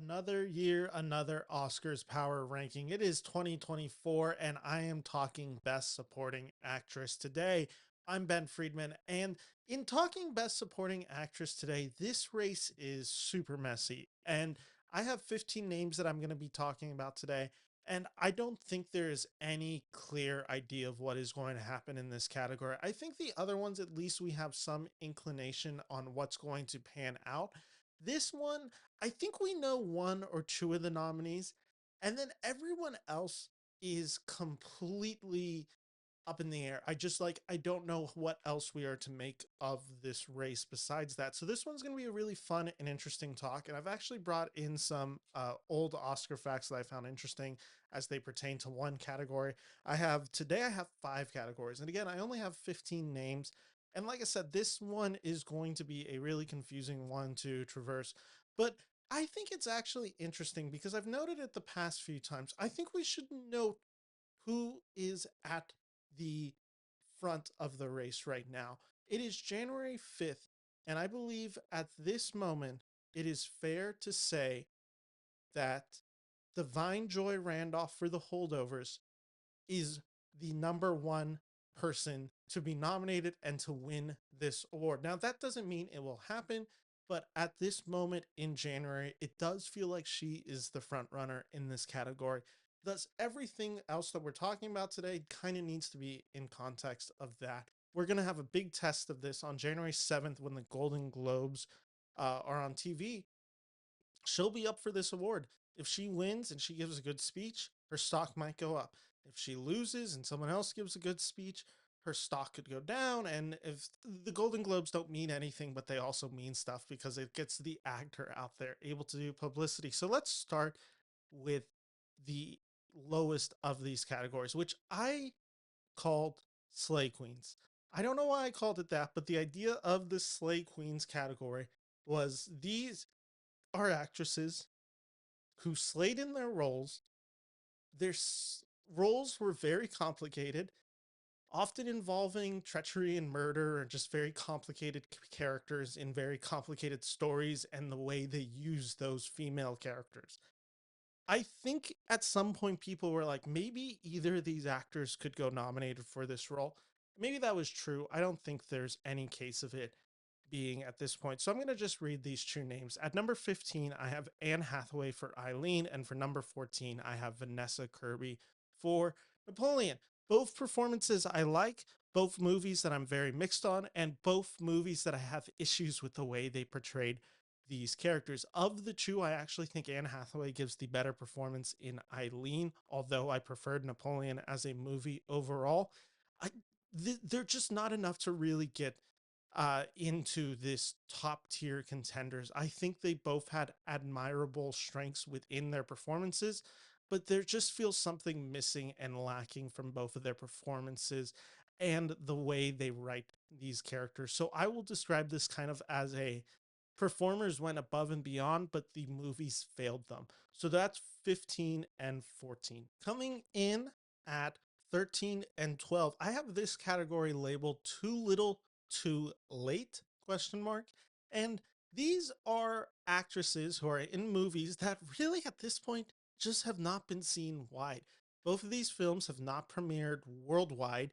Another year, another Oscars power ranking. It is 2024, and I am talking Best Supporting Actress today. I'm Ben Friedman, and in talking Best Supporting Actress today, this race is super messy. And I have 15 names that I'm going to be talking about today, and I don't think there is any clear idea of what is going to happen in this category. I think the other ones, at least we have some inclination on what's going to pan out. This one, I think we know one or two of the nominees, and then everyone else is completely up in the air. I don't know what else we are to make of this race besides that. So this one's going to be a really fun and interesting talk. And I've actually brought in some old Oscar facts that I found interesting as they pertain to one category. I have five categories. And again, I only have 15 names. And like I said, this one is going to be a really confusing one to traverse. But I think it's actually interesting because I've noted it the past few times. I think we should note who is at the front of the race right now. It is January 5th, and I believe at this moment it is fair to say that Divine Joy Randolph for the holdovers is the number one person to be nominated and to win this award. Now, that doesn't mean it will happen, but at this moment in January, it does feel like she is the front runner in this category. Thus, everything else that we're talking about today kind of needs to be in context of that. We're going to have a big test of this on January 7th when the Golden Globes are on TV. She'll be up for this award. If she wins and she gives a good speech, her stock might go up. If she loses and someone else gives a good speech, her stock could go down. And if the Golden Globes don't mean anything, but they also mean stuff because it gets the actor out there able to do publicity. So let's start with the lowest of these categories, which I called Slay Queens. I don't know why I called it that, but the idea of the Slay Queens category was these are actresses who slayed in their roles. Their roles were very complicated, often involving treachery and murder, or just very complicated characters in very complicated stories, and the way they use those female characters. I think at some point people were like, maybe either of these actors could go nominated for this role. Maybe that was true. I don't think there's any case of it being at this point. So I'm going to just read these two names. At number 15, I have Anne Hathaway for Eileen, and for number 14, I have Vanessa Kirby for Napoleon. Both performances I like, both movies that I'm very mixed on, and both movies that I have issues with the way they portrayed these characters. Of the two, I actually think Anne Hathaway gives the better performance in Eileen, although I preferred Napoleon as a movie overall. I, they're just not enough to really get into this top tier contenders. I think they both had admirable strengths within their performances, but there just feels something missing and lacking from both of their performances and the way they write these characters. So I will describe this kind of as a performers went above and beyond, but the movies failed them. So that's 15 and 14. Coming in at 13 and 12, I have this category labeled too little too late question mark. And these are actresses who are in movies that really at this point just have not been seen wide. Both of these films have not premiered worldwide.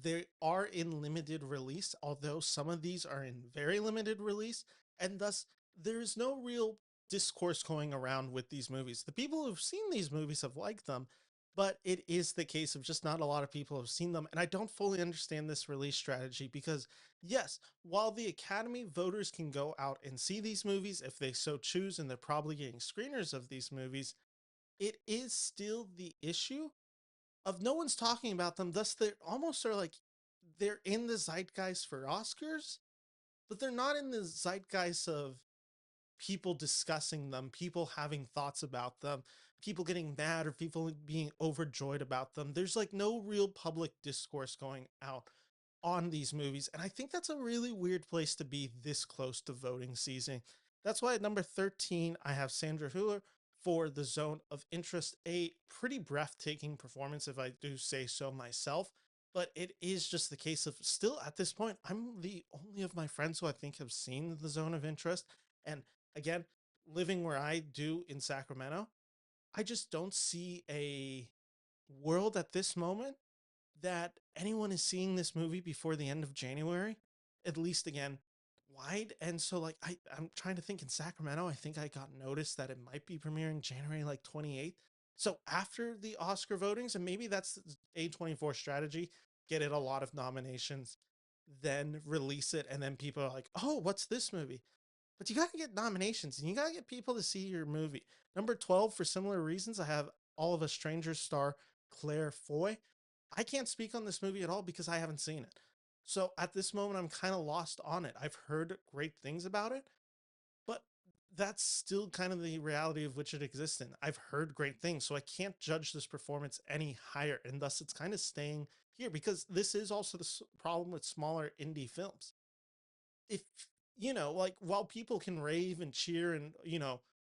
They are in limited release, although some of these are in very limited release, and thus there is no real discourse going around with these movies. The people who've seen these movies have liked them, but it is the case of just not a lot of people have seen them. And I don't fully understand this release strategy because, yes, while the Academy voters can go out and see these movies if they so choose, and they're probably getting screeners of these movies, it is still the issue of no one's talking about them. Thus, they're almost are like they're in the zeitgeist for Oscars, but they're not in the zeitgeist of people discussing them, people having thoughts about them, people getting mad or people being overjoyed about them. There's like no real public discourse going out on these movies. And I think that's a really weird place to be this close to voting season. That's why at number 13, I have Sandra Hüller for The Zone of Interest, a pretty breathtaking performance, if I do say so myself. But it is just the case of still at this point, I'm the only of my friends who I think have seen The Zone of Interest. And again, living where I do in Sacramento, I just don't see a world at this moment that anyone is seeing this movie before the end of January, at least again, wide. And so like I'm trying to think in Sacramento, I think I got noticed that it might be premiering January like 28th. So after the Oscar votings, and maybe that's A24 strategy, get it a lot of nominations, then release it, and then people are like, oh, what's this movie? But you got to get nominations and you got to get people to see your movie. Number 12, for similar reasons, I have All of Us Strangers star Claire Foy. I can't speak on this movie at all because I haven't seen it. So at this moment, I'm kind of lost on it. I've heard great things about it, but that's still kind of the reality of which it exists in. I've heard great things, so I can't judge this performance any higher. And thus, it's kind of staying here because this is also the problem with smaller indie films. If, like while people can rave and cheer and,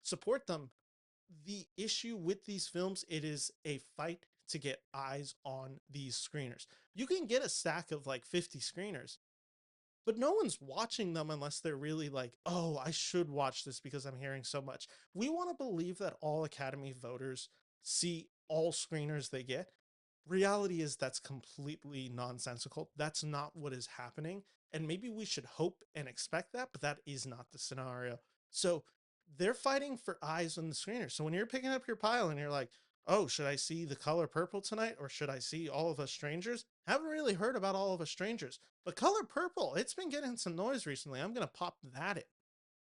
support them, the issue with these films, it is a fight to get eyes on these screeners. You can get a stack of like 50 screeners, but no one's watching them unless they're really like, oh, I should watch this because I'm hearing so much. We want to believe that all Academy voters see all screeners they get. Reality is that's completely nonsensical. That's not what is happening. And maybe we should hope and expect that, but that is not the scenario. So they're fighting for eyes on the screener. So when you're picking up your pile and you're like, oh, should I see The Color Purple tonight or should I see All of Us Strangers? Haven't really heard about All of Us Strangers, but Color Purple, it's been getting some noise recently. I'm going to pop that in.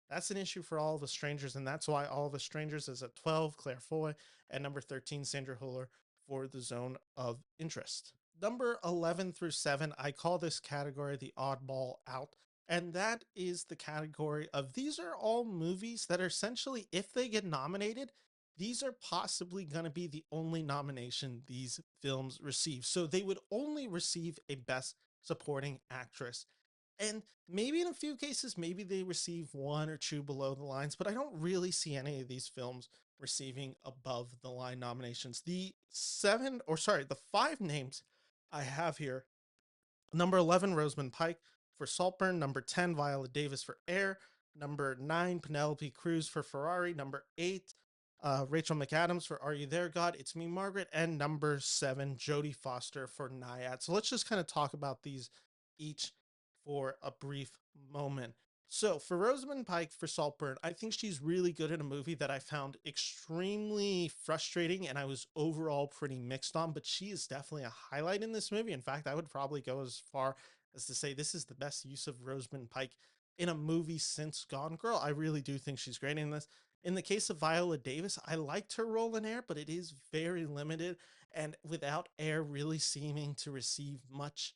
That's an issue for All of Us Strangers, and that's why All of Us Strangers is at 12, Claire Foy, and number 13, Sandra Huller for the zone of interest. Number 11 through 7, I call this category the oddball out. And that is the category of these are all movies that are essentially, if they get nominated, these are possibly going to be the only nomination these films receive. So they would only receive a Best Supporting Actress. And maybe in a few cases, maybe they receive one or two below the lines, but I don't really see any of these films receiving above the line nominations. The five names I have here: number 11, Rosamund Pike for Saltburn; number 10, Viola Davis for Air; number 9, Penelope Cruz for Ferrari; number 8, Rachel McAdams for Are You There, God? It's Me, Margaret; and number 7, Jodie Foster for Naiad. So let's just kind of talk about these each for a brief moment. So for Rosamund Pike for Saltburn, I think she's really good in a movie that I found extremely frustrating and I was overall pretty mixed on, but she is definitely a highlight in this movie. In fact, I would probably go as far as to say this is the best use of Rosamund Pike in a movie since Gone Girl. I really do think she's great in this. In the case of Viola Davis, I liked her role in Air, but it is very limited, and without Air really seeming to receive much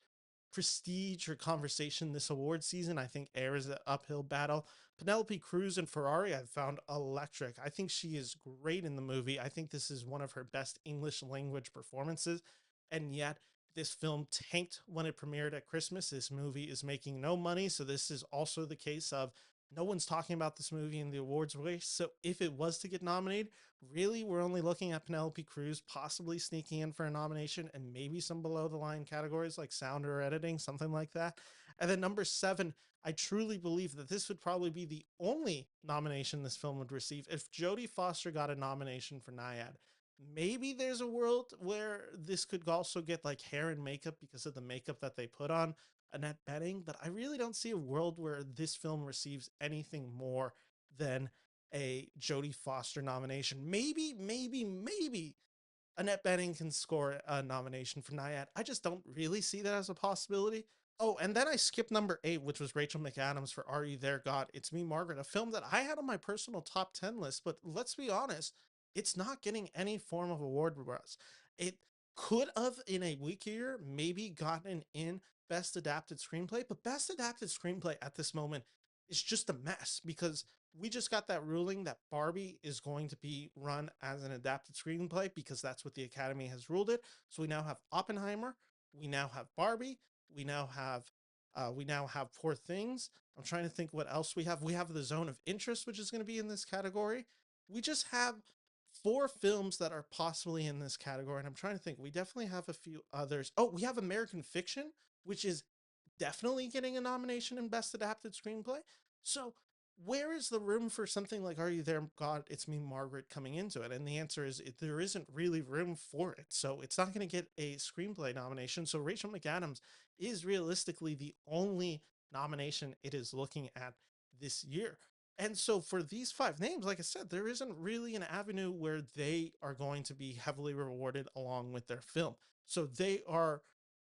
prestige or conversation this award season, I think Air is an uphill battle. Penelope Cruz and Ferrari I've found electric. I think she is great in the movie. I think this is one of her best English language performances, and yet this film tanked when it premiered at Christmas. This movie is making no money, so this is also the case of no one's talking about this movie in the awards race. So if it was to get nominated, really we're only looking at Penelope Cruz possibly sneaking in for a nomination and maybe some below the line categories like sound or editing, something like that. And then number 7, I truly believe that this would probably be the only nomination this film would receive if Jodie Foster got a nomination for Naiad. Maybe there's a world where this could also get like hair and makeup because of the makeup that they put on Annette Bening, but I really don't see a world where this film receives anything more than a Jodie Foster nomination. Maybe Annette Bening can score a nomination for Naiad. I just don't really see that as a possibility. Oh, and then I skipped number 8, which was Rachel McAdams for Are You There, God? It's Me, Margaret, a film that I had on my personal top 10 list, but let's be honest, it's not getting any form of award buzz. It could have, in a weak year, maybe gotten in Best Adapted Screenplay, but Best Adapted Screenplay at this moment is just a mess because we just got that ruling that Barbie is going to be run as an adapted screenplay because that's what the Academy has ruled it. So we now have Oppenheimer, we now have Barbie, we now have Poor Things. I'm trying to think what else we have. We have The Zone of Interest, which is going to be in this category. We just have 4 films that are possibly in this category, and I'm trying to think. We definitely have a few others. Oh, we have American Fiction, which is definitely getting a nomination in Best Adapted Screenplay. So where is the room for something like Are You There, God? It's Me, Margaret coming into it? And the answer is there isn't really room for it. So it's not going to get a screenplay nomination. So Rachel McAdams is realistically the only nomination it is looking at this year. And so for these five names, like I said, there isn't really an avenue where they are going to be heavily rewarded along with their film. So they are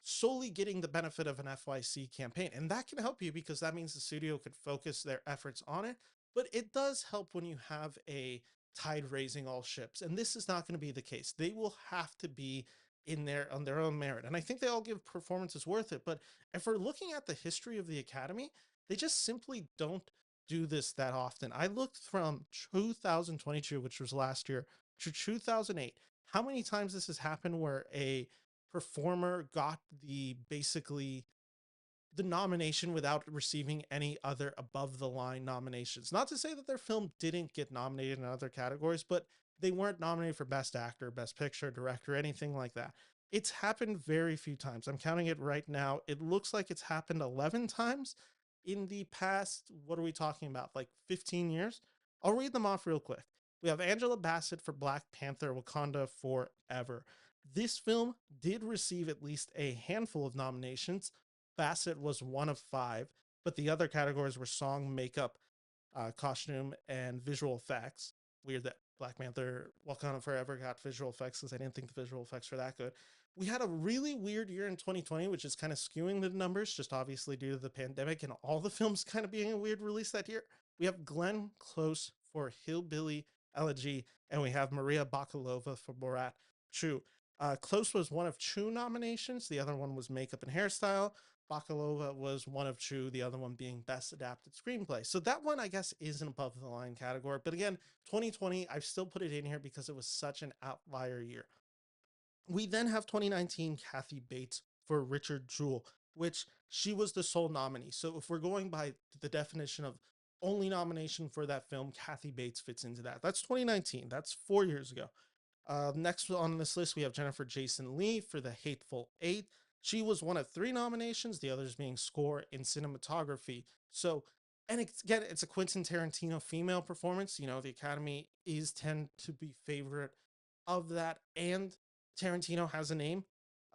solely getting the benefit of an FYC campaign. And that can help you because that means the studio could focus their efforts on it. But it does help when you have a tide raising all ships. And this is not going to be the case. They will have to be in there on their own merit. And I think they all give performances worth it. But if we're looking at the history of the Academy, they just simply don't do this that often. I looked from 2022, which was last year, to 2008. How many times this has happened where a performer got the basically the nomination without receiving any other above the line nominations. Not to say that their film didn't get nominated in other categories, but they weren't nominated for best actor, best picture, director, anything like that. It's happened very few times. I'm counting it right now. It looks like it's happened 11 times in the past, what are we talking about? Like 15 years? I'll read them off real quick. We have Angela Bassett for Black Panther Wakanda Forever. This film did receive at least a handful of nominations. Bassett was one of five, but the other categories were song, makeup, costume, and visual effects. Weird that Black Panther Wakanda Forever got visual effects because I didn't think the visual effects were that good. We had a really weird year in 2020, which is kind of skewing the numbers, just obviously due to the pandemic and all the films kind of being a weird release that year. We have Glenn Close for Hillbilly Elegy, and we have Maria Bakalova for Borat. True. Close was one of two nominations. The other one was makeup and hairstyle. Bakalova was one of two, the other one being Best Adapted Screenplay. So that one, I guess, is an above the line category. But again, 2020, I've still put it in here because it was such an outlier year. We then have 2019 Kathy Bates for Richard Jewell, which she was the sole nominee. So if we're going by the definition of only nomination for that film, Kathy Bates fits into that. That's 2019. That's 4 years ago. Next on this list, we have Jennifer Jason Leigh for The Hateful Eight. She was one of three nominations, the others being score and cinematography. So, and again, it's a Quentin Tarantino female performance. You know, the Academy is tend to be favorite of that, and Tarantino has a name.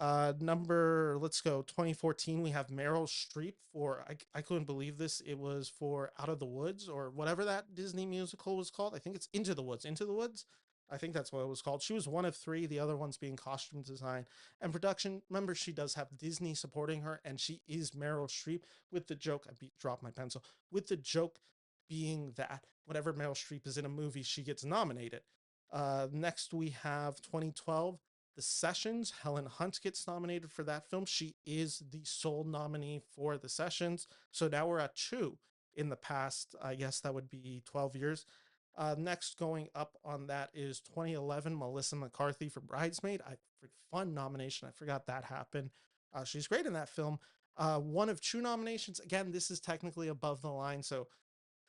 Let's go, 2014, we have Meryl Streep for, I couldn't believe this. It was for Out of the Woods or whatever that Disney musical was called. I think it's Into the Woods. Into the Woods. I think that's what it was called. She was one of three, the other ones being costume design and production. Remember, she does have Disney supporting her, and she is Meryl Streep with the joke. Dropped my pencil. With the joke being that whenever Meryl Streep is in a movie, she gets nominated. Next, we have 2012, The Sessions. Helen Hunt gets nominated for that film. She is the sole nominee for The Sessions. So now we're at two in the past, I guess that would be 12 years. Next, going up on that is 2011, Melissa McCarthy for Bridesmaid. Fun nomination. I forgot that happened. She's great in that film. One of two nominations. Again, this is technically above the line, so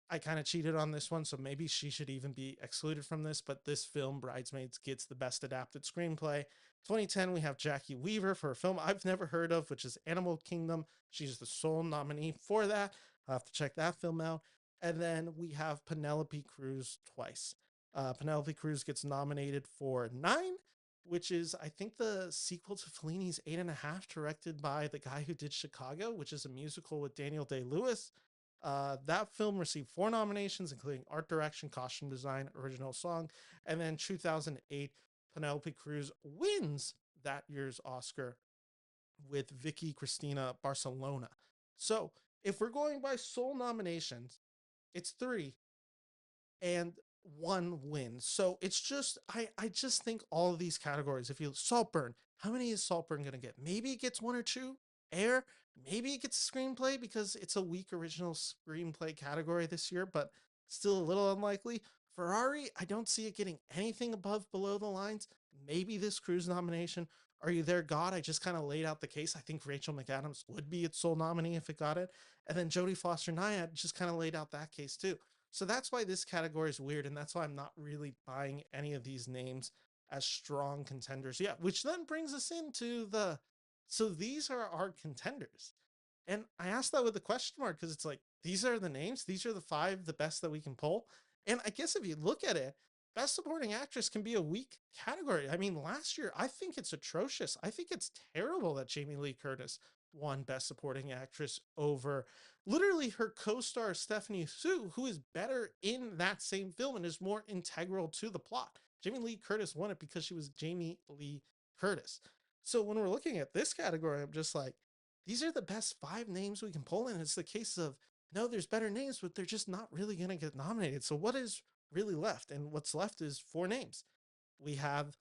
I kind of cheated on this one, so maybe she should even be excluded from this. But this film, Bridesmaids, gets the best adapted screenplay. 2010, we have Jackie Weaver for a film I've never heard of, which is Animal Kingdom. She's the sole nominee for that. I'll have to check that film out. And then we have Penelope Cruz twice. Penelope Cruz gets nominated for Nine, which is, I think, the sequel to Fellini's Eight and a Half, directed by the guy who did Chicago, which is a musical with Daniel Day-Lewis. That film received four nominations, including art direction, costume design, original song, and then 2008, Penelope Cruz wins that year's Oscar with Vicky Cristina Barcelona. So if we're going by sole nominations, it's three and one win. So it's just I just think all of these categories, if you Saltburn, how many is Saltburn gonna get? Maybe it gets one or two. Air, maybe it gets screenplay because it's a weak original screenplay category this year, but still a little unlikely. Ferrari, I don't see it getting anything above below the lines. Maybe this cruise nomination. Are You There, God? I just kind of laid out the case. I think Rachel McAdams would be its sole nominee if it got it. And then Jodie Foster Nyatt just kind of laid out that case too. So that's why this category is weird, and that's why I'm not really buying any of these names as strong contenders. Yeah, which then brings us into the so these are our contenders. And I asked that with a question mark because it's like, these are the names, these are the five, the best that we can pull. And I guess if you look at it, best supporting actress can be a weak category. I mean, last year, I think it's atrocious. I think it's terrible that Jamie Lee Curtis won best supporting actress over literally her co-star Stephanie Sue, who is better in that same film and is more integral to the plot. Jamie Lee Curtis won it because she was Jamie Lee Curtis. So when we're looking at this category, I'm just like, these are the best five names we can pull. And it's the case of, no, there's better names, but they're just not really going to get nominated. So what is really left? And what's left is four names. We have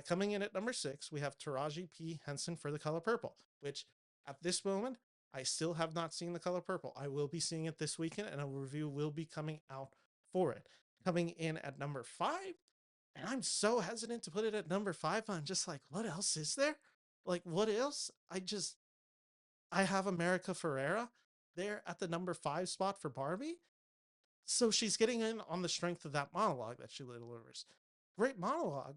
coming in at number six, we have Taraji P. Henson for The Color Purple, which at this moment, I still have not seen The Color Purple. I will be seeing it this weekend, and a review will be coming out for it. Coming in at number five, and I'm so hesitant to put it at number five. I'm just like, what else is there? Like, what else? I have America Ferrera there at the number five spot for Barbie. So she's getting in on the strength of that monologue that she delivers. Great monologue.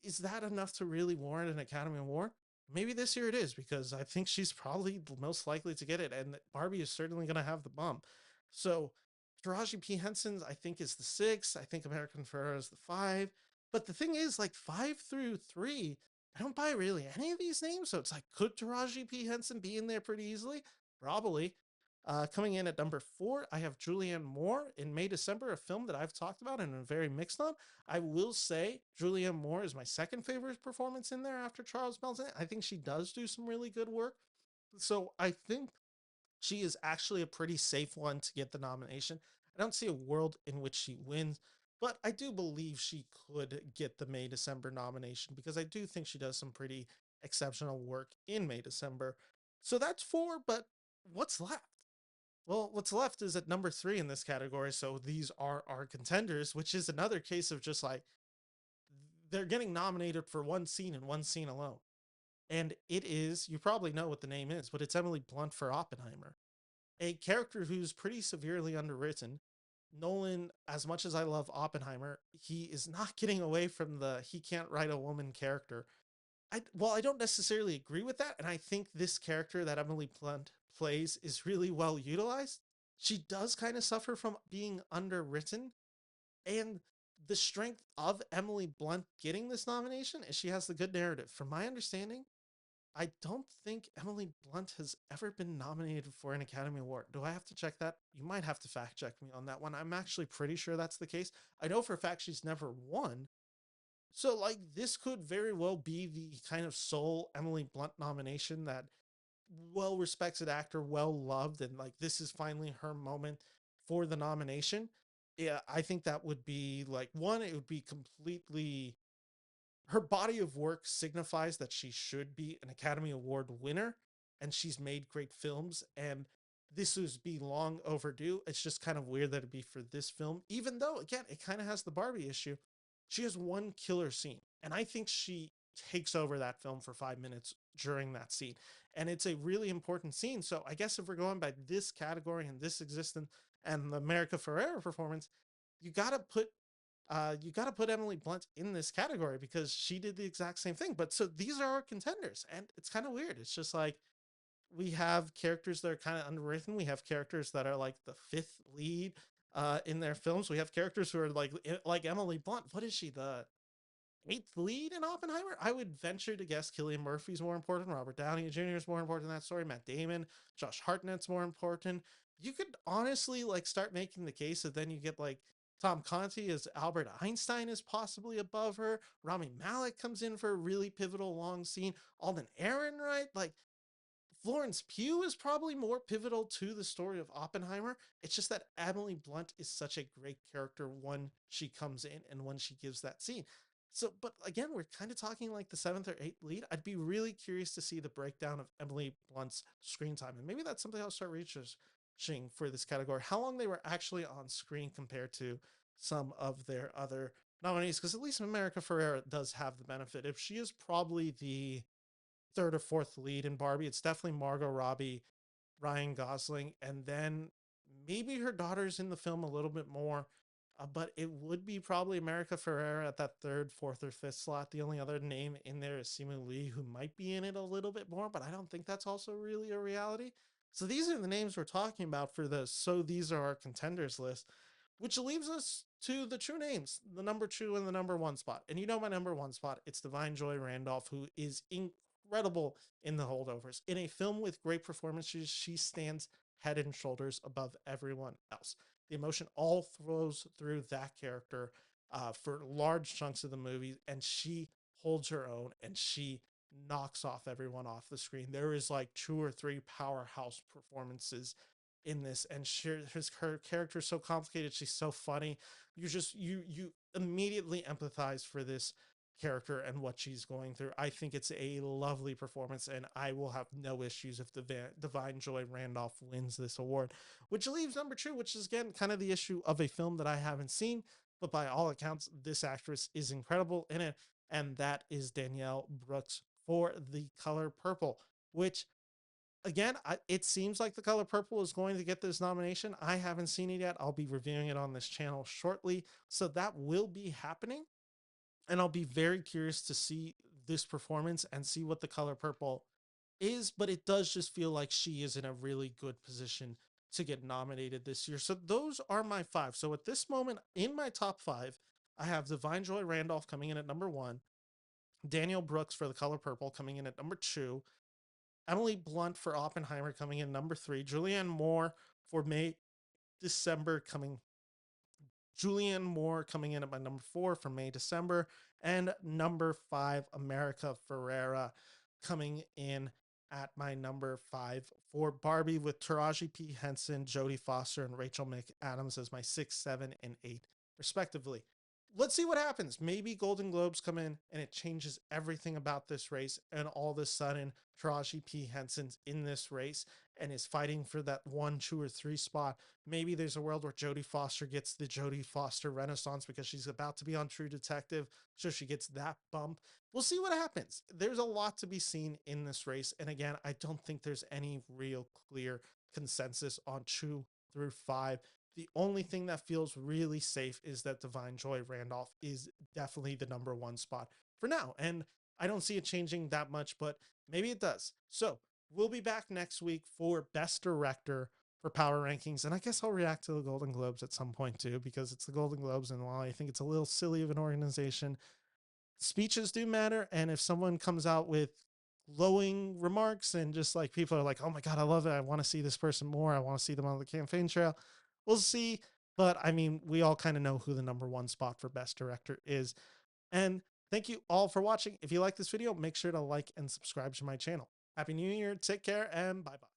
Is that enough to really warrant an Academy Award? Maybe this year it is, because I think she's probably the most likely to get it, and Barbie is certainly going to have the bump. So Taraji P. Henson's, I think, is the six. I think American Ferrera is the five. But the thing is, like, five through three, I don't buy really any of these names. So it's like, could Taraji P. Henson be in there pretty easily? Probably. Coming in at number four, I have Julianne Moore in May December, a film that I've talked about and am very mixed on. I will say Julianne Moore is my second favorite performance in there after Charles Melton. I think she does do some really good work. So I think she is actually a pretty safe one to get the nomination. I don't see a world in which she wins, but I do believe she could get the May December nomination because I do think she does some pretty exceptional work in May December. So that's four, but what's left? Well, what's left is at number three in this category. So these are our contenders, which is another case of just like, they're getting nominated for one scene and one scene alone. And it is, you probably know what the name is, but it's Emily Blunt for Oppenheimer, a character who's pretty severely underwritten. Nolan, as much as I love Oppenheimer, he is not getting away from the he can't write a woman character. I don't necessarily agree with that. And I think this character that Emily Blunt plays is really well utilized. She does kind of suffer from being underwritten, and the strength of Emily Blunt getting this nomination is she has the good narrative. From my understanding, I don't think Emily Blunt has ever been nominated for an Academy Award. Do I have to check that? You might have to fact check me on that one. I'm actually pretty sure that's the case. I know for a fact she's never won. So, like, this could very well be the kind of sole Emily Blunt nomination that well respected actor, well loved, and like this is finally her moment for the nomination. Yeah, I think that would be like one, it would be completely, her body of work signifies that she should be an Academy Award winner, and she's made great films, and this would be long overdue. It's just kind of weird that it'd be for this film, even though again it kind of has the Barbie issue. She has one killer scene, and I think she takes over that film for 5 minutes during that scene, and it's a really important scene. So I guess if we're going by this category and this existence and the America Ferrera performance, you gotta put Emily Blunt in this category because she did the exact same thing. But so these are our contenders, and it's kind of weird. It's just like we have characters that are kind of underwritten. We have characters that are like the fifth lead in their films. We have characters who are like Emily Blunt. What is she? The eighth lead in Oppenheimer? I would venture to guess Cillian Murphy's more important. Robert Downey Jr. is more important in that story. Matt Damon, Josh Hartnett's more important. You could honestly like start making the case that then you get like Tom Conti as Albert Einstein is possibly above her. Rami Malek comes in for a really pivotal long scene. Alden Ehrenreich, like Florence Pugh is probably more pivotal to the story of Oppenheimer. It's just that Emily Blunt is such a great character when she comes in and when she gives that scene. So, but again, we're kind of talking like the seventh or eighth lead. I'd be really curious to see the breakdown of Emily Blunt's screen time. And maybe that's something I'll start researching for this category. How long they were actually on screen compared to some of their other nominees. Because at least America Ferrera does have the benefit. If she is probably the third or fourth lead in Barbie, it's definitely Margot Robbie, Ryan Gosling, and then maybe her daughter's in the film a little bit more. but it would be probably America Ferrera at that third, fourth, or fifth slot. The only other name in there is Simu Lee, who might be in it a little bit more, but I don't think that's also really a reality. So these are the names we're talking about for the So These Are Our Contenders list, which leaves us to the true names, the number two and the number one spot. And you know my number one spot, it's Divine Joy Randolph, who is incredible in The Holdovers. In a film with great performances, she stands head and shoulders above everyone else. The emotion all flows through that character for large chunks of the movie, and she holds her own and she knocks off everyone off the screen. There is like two or three powerhouse performances in this, and her character is so complicated. She's so funny. You immediately empathize for this character and what she's going through. I think it's a lovely performance, and I will have no issues if Divine Joy Randolph wins this award. Which leaves number two, which is again kind of the issue of a film that I haven't seen, but by all accounts, this actress is incredible in it, and that is Danielle Brooks for The Color Purple, which again, it seems like The Color Purple is going to get this nomination. I haven't seen it yet. I'll be reviewing it on this channel shortly. So that will be happening. And I'll be very curious to see this performance and see what The Color Purple is. But it does just feel like she is in a really good position to get nominated this year. So those are my five. So at this moment in my top five, I have Divine Joy Randolph coming in at number one, Daniel Brooks for The Color Purple coming in at number two, Emily Blunt for Oppenheimer coming in number three, Julianne Moore for May December coming Julianne Moore coming in at my number four for May December, and number five, America Ferrera coming in at my number five for Barbie, with Taraji P. Henson, Jodie Foster, and Rachel McAdams as my six, seven, and eight, respectively. Let's see what happens. Maybe Golden Globes come in and it changes everything about this race, and all of a sudden Taraji P. Henson's in this race and is fighting for that one, two, or three spot. Maybe there's a world where Jodie Foster gets the Jodie Foster renaissance because she's about to be on True Detective, so she gets that bump. We'll see what happens. There's a lot to be seen in this race, and again, I don't think there's any real clear consensus on two through five. The only thing that feels really safe is that Divine Joy Randolph is definitely the number one spot for now. And I don't see it changing that much, but maybe it does. So we'll be back next week for Best Director for Power Rankings. And I guess I'll react to the Golden Globes at some point too, because it's the Golden Globes. And while I think it's a little silly of an organization, speeches do matter. And if someone comes out with glowing remarks and just like people are like, oh my God, I love it, I want to see this person more, I want to see them on the campaign trail, we'll see. But I mean, we all kind of know who the number one spot for Best Director is. And thank you all for watching. If you like this video, make sure to like and subscribe to my channel. Happy New Year, take care, and bye-bye.